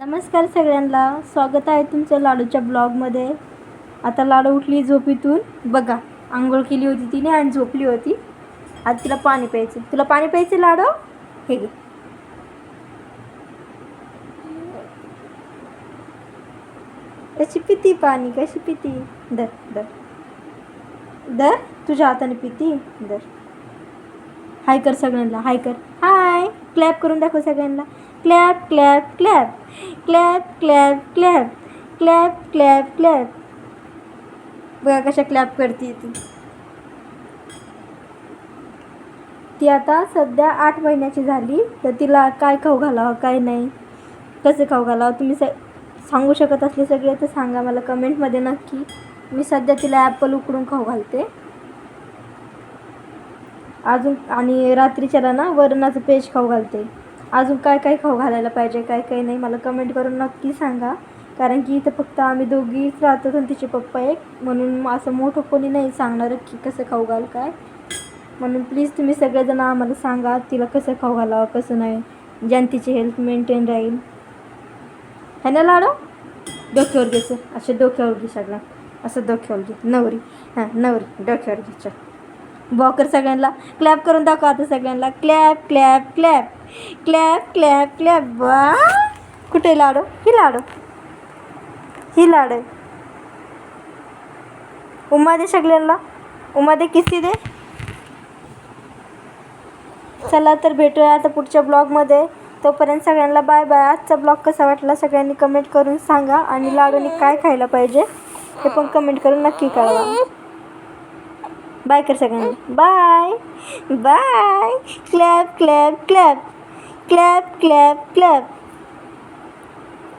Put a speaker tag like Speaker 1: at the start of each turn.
Speaker 1: नमस्कार सगळ्यांना, स्वागत आहे तुमचं लाडूच्या ब्लॉगमध्ये. आता लाडू उठली झोपेतून. बघा, आंघोळ केली होती तिने आणि झोपली होती. आता तिला पाणी प्यायचं. तुला पाणी प्यायचं लाडू? हे घे. कशी पिती पाणी, कशी पिती? दर दर दर, तुझ्या हाताने पिती. दर. हाय कर सगळ्यांना, हाय कर. हाय, क्लॅप करून दाखव सगळ्यांना. Clap clap clap clap clap clap clap clap clap. बघा कशा क्लॅप करते ती आता सध्या 8 महिन्याची झाली. तर तिला काय खाऊ घालावं, काय नाही, कसं खाऊ घालावं, तुम्ही सांगू शकत असले सगळे तर सांगा मला कमेंटमध्ये नक्की. मी सध्या तिला ॲपल उकडून खाऊ घालते अजून, आणि रात्रीच्याला ना वरणाचं पेज खाऊ घालते. अजून काय काय खाऊ घालायला पाहिजे, काय काय नाही, मला कमेंट करून नक्की सांगा. कारण की इथं फक्त आम्ही दोघीच राहतो आणि तिचे पप्पा एक, म्हणून असं मोठं कोणी नाही सांगणार की कसं खाऊ घाल काय. म्हणून प्लीज तुम्ही सगळेजण आम्हाला सांगा तिला कसं खाऊ घालावं, कसं नाही, ज्याने तिची हेल्थ मेंटेन राहील. है ना लाडू? डोक्यावर घ्यायचं, असं डोक्यावर घे सगळं, असं डोक्यावर घे. नवरी, हां नवरी डोक्यावर घ्यायचं. वॉकर सगळ्यांना क्लॅप करून दाखवा आता सगळ्यांना. Clap clap clap clap clap clap. वा, कुठे लाडू? ही लाडू, ही लाडू. उमा दे सगळ्यांना, उमा दे, किसी दे. चला तर भेटूया आता पुढच्या ब्लॉगमध्ये. तोपर्यंत सगळ्यांना बाय बाय. आजचा ब्लॉग कसा वाटला सगळ्यांनी कमेंट करून सांगा, आणि लाडूने काय खायला पाहिजे ते पण कमेंट करून नक्की कळवा. बाय कर सगळ्यांना, bye bye. Clap clap clap clap clap clap.